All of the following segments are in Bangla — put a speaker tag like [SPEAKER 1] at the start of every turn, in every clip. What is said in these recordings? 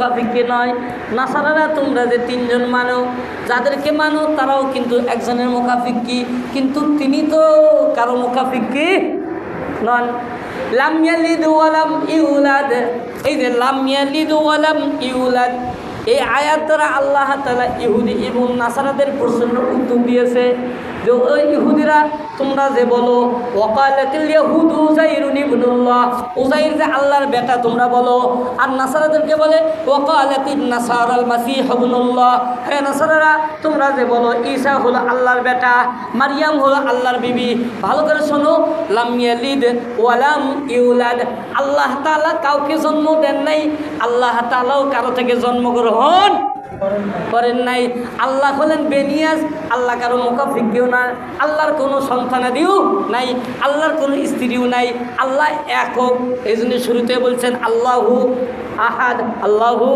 [SPEAKER 1] মুকাফিরকে নয়। নাসারারা তোমরা যে তিনজন মানো, যাদেরকে মানো তারাও কিন্তু একজনের মুকাফির কি, কিন্তু তিনি তো কারো মুকাফির কি নন। লাম ইয়ালিদ ওয়ালাম ইউলাদ, এই যে লাম ইয়ালিদ ওয়ালাম ইউলাদ, এই আয়াত দ্বারা আল্লাহ তাআলা ইহুদি এবং নাসারাদের প্রশ্নের উত্তর দিয়েছে যে ওই ইহুদিরা তোমরা যে বলো ওয়াকালাতিল ইয়াহুদু উযাইরুন ইবনুল্লাহ, উযাইর যে আল্লাহর বেটা তোমরা বলো, আর নাসারাদেরকে বলে ওয়াকালাতিন নাসারাল মাসীহ ইবনুল্লাহ, হে নাসারারা তোমরা যে বলো ঈসা হলো আল্লাহর বেটা, মারইয়াম হলো আল্লাহর বিবি। ভালো করে শোনো, লাম ইয়ালিদ ওয়ালাম ইউলাদ, আল্লাহ তাআলা কাউকে জন্ম দেন নাই, আল্লাহ তাআলাও কারো থেকে জন্মগ্রহণ করেন নাই। আল্লাহ হলেন বেনিয়াজ, আল্লাহ কারো মুকাফির কেউ না, আল্লাহর কোনো সন্তানাদিও নাই, আল্লাহর কোনো স্ত্রীও নাই, আল্লাহ একক। এই জন্য শুরুতে বলছেন আল্লাহু আহাদ, আল্লাহু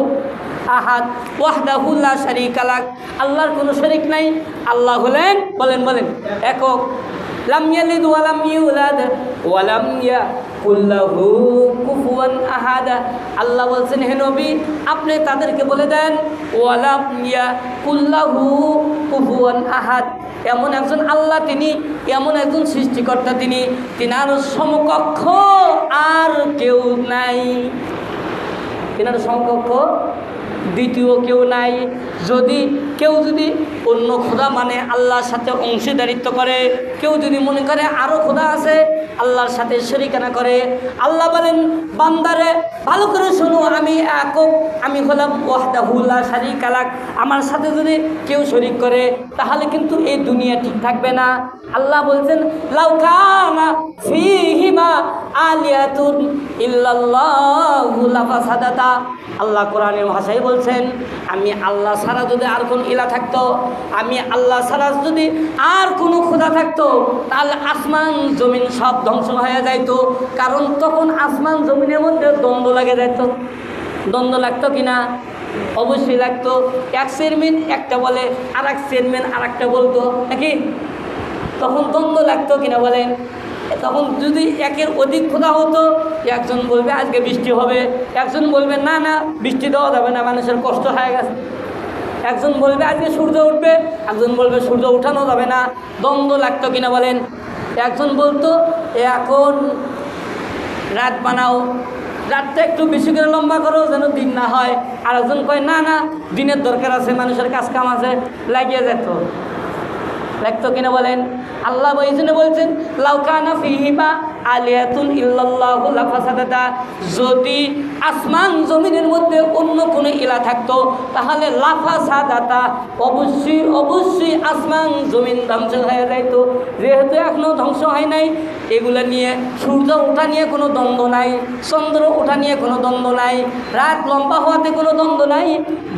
[SPEAKER 1] আহাদ ওয়াহদাহু লা শারীকা লাহ, আল্লাহর কোনো শরীক নাই, আল্লাহ হলেন বলেন বলেন একক। লাম ইয়ালিদ ওয়ালাম ইউলাদ ওয়ালাম ইয়াকুল লাহু কুফুয়ান আহাদ, আল্লাহ বলছেন হে নবী আপনি তাদেরকে বলে দেন ওয়ালাম ইয়াকুল লাহু কুফুয়ান আহাদ, এমন একজন আল্লাহ তিনি, এমন একজন সৃষ্টিকর্তা তিনি, তিনার সমকক্ষ আর কেউ নাই, তিনার সমকক্ষ দ্বিতীয় কেউ নাই। কেউ যদি অন্য খোদা মানে আল্লাহর সাথে অংশীদারিত্ব করে, কেউ যদি মনে করে আরও খোদা আছে আল্লাহর সাথে শরিকানা করে, আল্লাহ বলেন বান্দারে ভালো করে শোনো, আমি একক, আমি হলাম ওয়াহদাহু লা শারীকা লাহ, আমার সাথে যদি কেউ শরিক করে তাহলে কিন্তু এই দুনিয়া ঠিক থাকবে না। আল্লাহ বলছেন লাউ কানা ফীহিমা আলিয়াতুন ইল্লাল্লাহু লাফাসাদাতা, আল্লাহ কোরআনের ভাষায় বলছেন আমি আল্লাহ ছাড়া যদি আর কোন ইলা থাকতো, আমি আল্লাহ ছাড়া যদি আর কোনো খোদা থাকতো তাহলে আসমান জমিন সব ধ্বংস হয়ে যাইতো, কারণ তখন আসমান জমিনের মধ্যে দ্বন্দ্ব লাগে যাইতো। দ্বন্দ্ব লাগতো কিনা? অবশ্যই লাগতো। এক চেয়ারম্যান একটা বলে আর এক চেয়ারম্যান আর একটা বলতো নাকি, তখন দ্বন্দ্ব লাগতো কিনা বলেন? তখন যদি একের অধিক খোদা হতো, একজন বলবে আজকে বৃষ্টি হবে, একজন বলবে না না বৃষ্টি দেওয়া যাবে না, মানুষের কষ্ট হয়ে গেছে, একজন বলবে আজকে সূর্য উঠবে, একজন বলবে সূর্য উঠানো যাবে না, দ্বন্দ্ব লাগতো কিনা বলেন? একজন বলতো এখন রাত বানাও, রাতটা একটু বেশি করে লম্বা করো যেন দিন না হয়, আর একজন কয় না না দিনের দরকার আছে, মানুষের কাজ কাম আছে, লাগিয়ে যেত, লাগতো কিনা বলেন? আল্লাহ এই জন্য বলছেন লাউ কানা ফীহিমা আলিয়াতুন ইল্লাল্লাহু লাফাসাদাতা, যদি আসমান জমিনের মধ্যে অন্য কোনো ইলা থাকতো তাহলে লাফাসাদাতা, অবশ্যই অবশ্যই আসমান জমিন ধ্বংস হয়ে যাইতো। যেহেতু এখনও ধ্বংস হয় নাই, এগুলো নিয়ে সূর্য ওঠা নিয়ে কোনো দ্বন্দ্ব নাই, চন্দ্র ওঠা নিয়ে কোনো দ্বন্দ্ব নাই, রাত লম্বা হওয়াতে কোনো দ্বন্দ্ব নাই,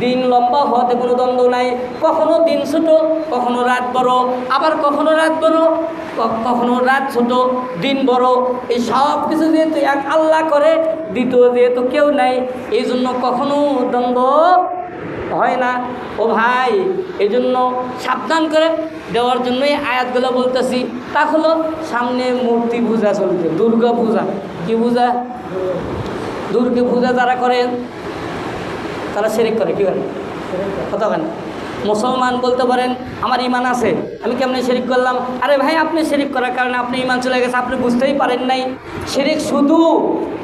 [SPEAKER 1] দিন লম্বা হওয়াতে কোনো দ্বন্দ্ব নাই, কখনো দিন ছোট কখনো রাত বড়, আবার কখনো রাত বড় কখনো রাত ছোট দিন বড়, এই সব কিছু যেহেতু এক আল্লাহ করে, দ্বিতীয় যেহেতু কেউ নাই, এই জন্য কখনো দ্বন্দ্ব হয় না। ও ভাই, এই জন্য সাবধান করে দেওয়ার জন্যই আয়াতগুলো বলতেছি। তা হলো সামনে মূর্তি পূজা চলছে, দুর্গা পূজা। কি পূজা? দুর্গা পূজা যারা করেন তারা শিরক করে। কী করে? কথা কেন? মুসলমান বলতে পারেন আমার ইমান আছে, আমি কেমনে শিরিক করলাম? আরে ভাই, আপনি শিরিক করার কারণে আপনি ইমান চলে গেছে, আপনি বুঝতেই পারেন নাই। শিরিক শুধু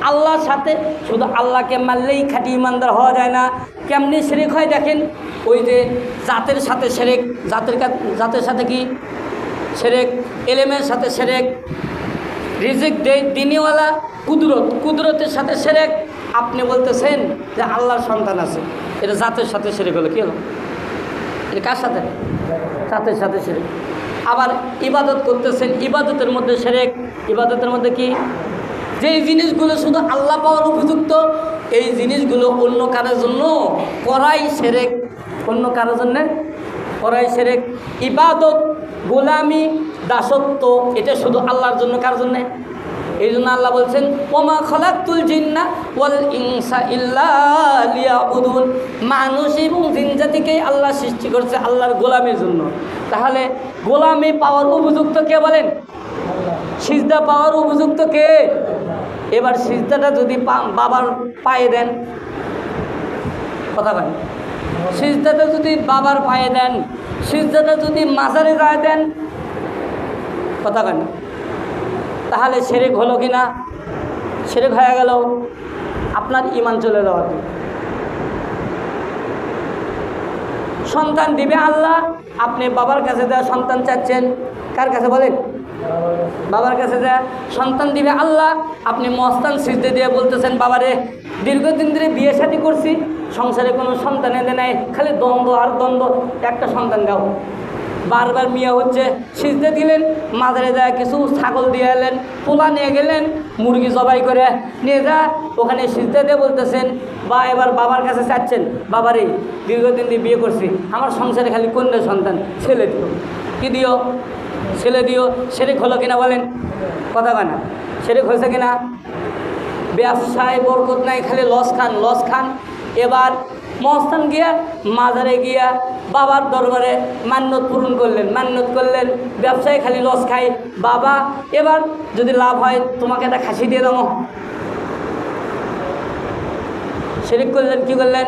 [SPEAKER 1] আল্লাহর সাথে, শুধু আল্লাহকে মানলেই খাঁটি ইমানদার হওয়া যায় না। কেমনি শিরিক হয় দেখেন, ওই যে জাতের সাথে শিরিক, জাতের সাথে কি শিরিক? এলেমের সাথে শিরিক, রিজিক দিনিওয়ালা কুদরতের সাথে শিরিক। আপনি বলতেছেন যে আল্লাহর সন্তান আছে, এটা জাতের সাথে শিরিক হলো। কী হলো? এটা কার সাথে? জাতের সাথে শিরিক। আবার ইবাদত করতেছেন, ইবাদতের মধ্যে শিরিক। ইবাদতের মধ্যে কি? যেই জিনিসগুলো শুধু আল্লাহ পাওয়ার উপযুক্ত, এই জিনিসগুলো অন্য কারোর জন্য করাই শিরিক। অন্য কারোর জন্য করাই শিরিক। ইবাদত, গোলামি, দাসত্ব, এটা শুধু আল্লাহর জন্য, কার জন্যে? এই জন্য আল্লাহ বলছেন ওমা খালাকতুল জিন্না ওয়াল ইনসা ইল্লা লিয়াবুদুন, মানুষ এবং জিন জাতিকে আল্লাহ সৃষ্টি করছে আল্লাহর গোলামের জন্য। তাহলে গোলামি পাওয়ার উপযুক্ত কে বলেন? সিজদা পাওয়ার উপযুক্ত কে? এবার সিজদাটা যদি বাবার পায়ে দেন, কথা বলেন। সিজদাটা যদি বাবার পায়ে দেন, সিজদাটা যদি মাজারে গায়ে দেন, কথা বলেন, তাহলে শিরক হলো কি না? শিরক হয়ে গেল, আপনার ঈমান চলে যাওয়া। সন্তান দিবে আল্লাহ, আপনি বাবার কাছে যা সন্তান চাচ্ছেন, কার কাছে বলেন? বাবার কাছে যা সন্তান দিবে আল্লাহ, আপনি মস্তান সিজদে দিয়ে বলতেছেন, বাবারে দীর্ঘদিন ধরে বিয়ে শাদী করছি, সংসারে কোনো সন্তান এনে নেয়, খালি দ্বন্দ্ব আর দ্বন্দ্ব, একটা সন্তান দাও। বারবার মিয়া হচ্ছে, সিজদে দিলেন, মাজারে যায় কিছু ছাগল দিয়ে এলেন, পোলা নিয়ে গেলেন, মুরগি জবাই করে নিয়ে যা ওখানে সিজদে দিয়ে বলতেছেন, বা এবার বাবার কাছে চাচ্ছেন, বাবারে দীর্ঘদিন দিয়ে বিয়ে করছি, আমার সংসারে খালি কন্যা সন্তান, ছেলে দিও। কি দিও? ছেলে দিও। শিরক হলো কিনা বলেন? কথা বলেন, শিরক হয়েছে কিনা? ব্যবসায় বরকত নাই, খালি লস খান লস খান। এবার মহস্থান গিয়া মাজারে গিয়া বাবার দরবারে মান্যত পূরণ করলেন, মান্যত করলেন, ব্যবসায় খালি লস খাই। বাবা এবার যদি লাভ হয় তোমাকে একটা খাসি দিয়ে দেবো। শিরক করলেন, কি করলেন?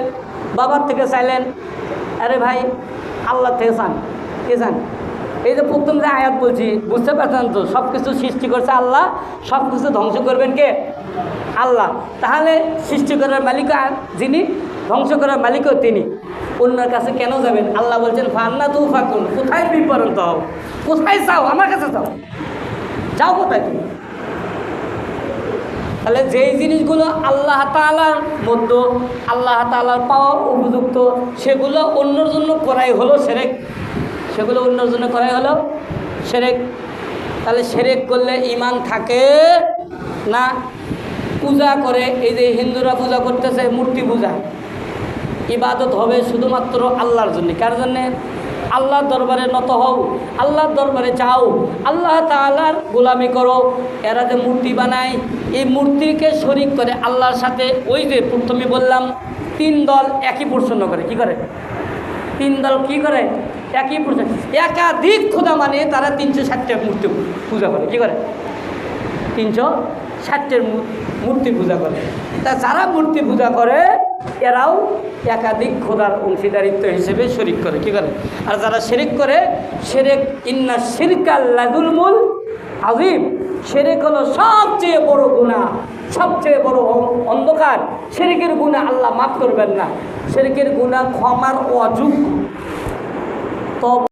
[SPEAKER 1] বাবার থেকে চাইলেন, আরে ভাই আল্লাহ থেকে চান। কে চান? এই যে প্রথম যে আয়াত বলছি, বুঝতে পারছেন তো? সব কিছু সৃষ্টি করছে আল্লাহ, সব কিছু ধ্বংস করবেন কে? আল্লাহ। তাহলে সৃষ্টি করার মালিক যিনি, ধ্বংস করার মালিকও তিনি। অন্যের কাছে কেন যাবেন? আল্লাহ বলছেন ফান্না তু ফাকুন, কোথায় বিপরন্ত হও, কোথায় চাও? আমার কাছে চাও, যাও কোথায় তুমি? তাহলে যেই জিনিসগুলো আল্লাহ তাআলার মধ্যে, আল্লাহ তাআলার পাওয়ার উপযুক্ত, সেগুলো অন্যর জন্য করাই হলো শিরক। সেগুলো অন্যর জন্য করাই হলো শিরক। তাহলে শিরক করলে ঈমান থাকে না। পূজা করে, এই যে হিন্দুরা পূজা করতেছে, মূর্তি পূজা, ইবাদত হবে শুধুমাত্র আল্লাহর জন্য। কার জন্যে? আল্লাহর দরবারে নত হও, আল্লাহর দরবারে চাও, আল্লাহ তাআলার গোলামি করো। এরা যে মূর্তি বানায়, এই মূর্তিকে শরীক করে আল্লাহর সাথে। ওই যে প্রথমে বললাম, তিন দল একই প্রশ্ন করে। কি করে? তিন দল কি করে? একই প্রশ্ন, একাধিক খোদা মানে তারা 360টা মূর্তি পূজা করে। কি করে? 360টার মূর্তি পূজা করে। তা যারা মূর্তি পূজা করে এরাও একাধিক খোদার অংশীদারিত্ব হিসেবে শরিক করে। কি করে? আর যারা শিরক করে, শিরক ইন্না শিরকা লাযুলমুল আযীম, শিরক হলো সবচেয়ে বড় গুনাহ, সবচেয়ে বড় অন্ধকার। শিরকের গুনাহ আল্লাহ মাফ করবেন না, শিরকের গুনাহ ক্ষমার অযোগ্য। তো